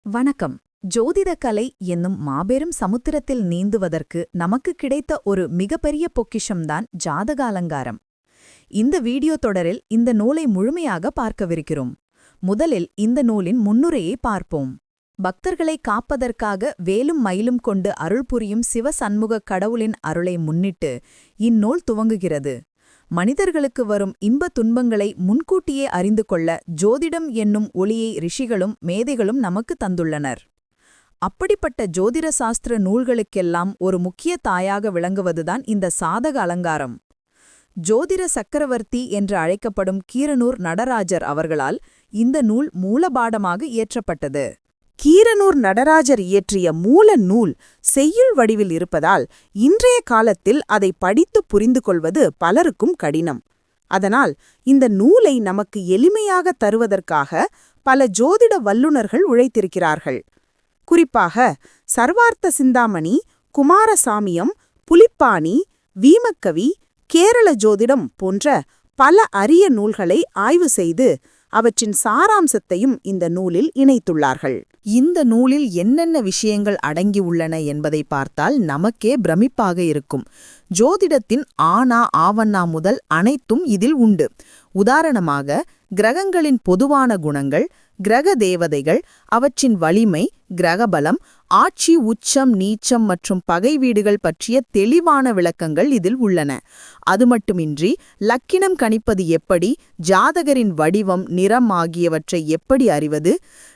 வணக்கம். ஜோதிடக் கலை என்னும் மாபெரும் சமுத்திரத்தில் நீந்துவதற்கு நமக்கு கிடைத்த ஒரு மிகப்பெரிய பொக்கிஷம்தான் ஜாதக அலங்காரம். இந்த வீடியோ தொடரில் இந்த நூலை முழுமையாக பார்க்கவிருக்கிறோம். முதலில் இந்த நூலின் முன்னுரையை பார்ப்போம். பக்தர்களை காப்பதற்காக வேலும் மயிலும் கொண்டு அருள் புரியும் சிவசண்முகக் கடவுளின் அருளை முன்னிட்டு இந்நூல் துவங்குகிறது. மனிதர்களுக்கு வரும் இன்ப துன்பங்களை முன்கூட்டியே அறிந்து கொள்ள ஜோதிடம் என்னும் ஒளியை ரிஷிகளும் மேதைகளும் நமக்கு தந்துள்ளனர். அப்படிப்பட்ட ஜோதிட சாஸ்திர நூல்களுக்கெல்லாம் ஒரு முக்கிய தாயாக விளங்குவதுதான் இந்த சாதக அலங்காரம். ஜோதிட சக்கரவர்த்தி என்று அழைக்கப்படும் கீரனூர் நடராஜர் அவர்களால் இந்த நூல் மூலபாடமாக இயற்றப்பட்டது. கீரனூர் நடராஜர் இயற்றிய மூல நூல் செய்யுள் வடிவில் இருப்பதால் இன்றைய காலத்தில் அதை படித்து புரிந்து கொள்வது பலருக்கும் கடினம். அதனால் இந்த நூலை நமக்கு எளிமையாக தருவதற்காக பல ஜோதிட வல்லுநர்கள் உழைத்திருக்கிறார்கள். குறிப்பாக சர்வார்த்த சிந்தாமணி, குமாரசாமியம், புலிப்பாணி, வீமக்கவி, கேரள ஜோதிடம் போன்ற பல அரிய நூல்களை ஆய்வு செய்து அவற்றின் சாராம்சத்தையும் இந்த நூலில் இணைத்துள்ளார்கள். இந்த நூலில் என்னென்ன விஷயங்கள் அடங்கியுள்ளன என்பதை பார்த்தால் நமக்கே பிரமிப்பாக இருக்கும். ஜோதிடத்தின் ஆனா ஆவண்ணா முதல் அனைத்தும் இதில் உண்டு. உதாரணமாக கிரகங்களின் பொதுவான குணங்கள், கிரக தேவதைகள், அவற்றின் வலிமை, கிரகபலம், ஆட்சி, உச்சம், நீச்சம் மற்றும் பகை வீடுகள் பற்றிய தெளிவான விளக்கங்கள் இதில் உள்ளன. அது மட்டுமின்றி லக்கினம் கணிப்பது எப்படி, ஜாதகரின் வடிவம், நிறம் ஆகியவற்றை எப்படி அறிவது,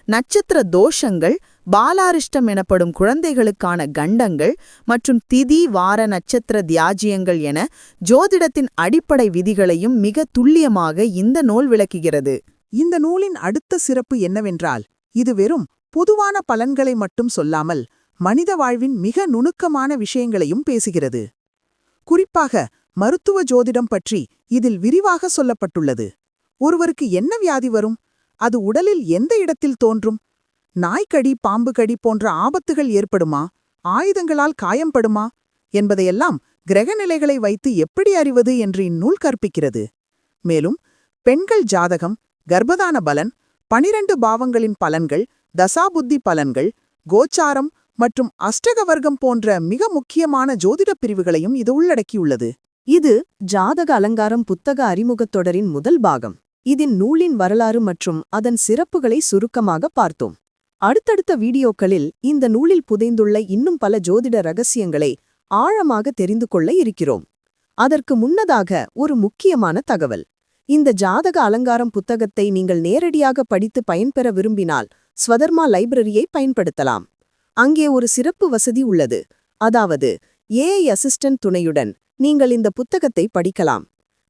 நட்சத்திர தோஷங்கள், பாலாரிஷ்டம் எனப்படும் குழந்தைகளுக்கான கண்டங்கள் மற்றும் திதி வார நட்சத்திர தியாஜியங்கள் என ஜோதிடத்தின் அடிப்படை விதிகளையும் மிக துல்லியமாக இந்த நூல் விளக்குகிறது. இந்த நூலின் அடுத்த சிறப்பு என்னவென்றால், இது வெறும் பொதுவான பலன்களை மட்டும் சொல்லாமல் மனித வாழ்வின் மிக நுணுக்கமான விஷயங்களையும் பேசுகிறது. குறிப்பாக மருத்துவ ஜோதிடம் பற்றி இதில் விரிவாக சொல்லப்பட்டுள்ளது. ஒருவருக்கு என்ன வியாதி வரும், அது உடலில் எந்த இடத்தில் தோன்றும், நாய்க்கடி, பாம்புகடி போன்ற ஆபத்துகள் ஏற்படுமா, ஆயுதங்களால் காயம்படுமா என்பதையெல்லாம் கிரகநிலைகளை வைத்து எப்படி அறிவது என்று இந்நூல் கற்பிக்கிறது. மேலும் பெண்கள் ஜாதகம், கர்ப்பதான பலன், 12 பாவங்களின் பலன்கள், தசாபுத்தி பலன்கள், கோச்சாரம் மற்றும் அஷ்டகவர்க்கம் போன்ற மிக முக்கியமான ஜோதிட பிரிவுகளையும் இது உள்ளடக்கியுள்ளது. இது ஜாதக அலங்காரம் புத்தக அறிமுகத் தொடரின் முதல் பாகம். இதில் நூலின் வரலாறு மற்றும் அதன் சிறப்புகளை சுருக்கமாக பார்த்தோம். அடுத்தடுத்த வீடியோக்களில் இந்த நூலில் புதைந்துள்ள இன்னும் பல ஜோதிட ரகசியங்களை ஆழமாக தெரிந்து கொள்ள இருக்கிறோம். அதற்கு முன்னதாக ஒரு முக்கியமான தகவல். இந்த ஜாதக அலங்காரம் புத்தகத்தை நீங்கள் நேரடியாக படித்து பயன்பெற விரும்பினால் ஸ்வதர்மா லைப்ரரியை பயன்படுத்தலாம். அங்கே ஒரு சிறப்பு வசதி உள்ளது. அதாவது ஏஐ அசிஸ்டன்ட் துணையுடன் நீங்கள் இந்த புத்தகத்தை படிக்கலாம்.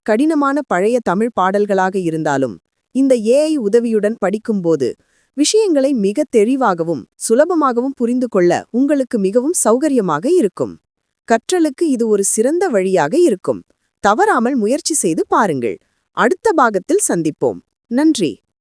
கடினமான பழைய தமிழ் பாடல்களாக இருந்தாலும் இந்த ஏஐ உதவியுடன் படிக்கும்போது விஷயங்களை மிக தெளிவாகவும் சுலபமாகவும் புரிந்து கொள்ள உங்களுக்கு மிகவும் சௌகரியமாக இருக்கும். கற்றலுக்கு இது ஒரு சிறந்த வழியாக இருக்கும். தவறாமல் முயற்சி செய்து பாருங்கள். அடுத்த பாகத்தில் சந்திப்போம். நன்றி.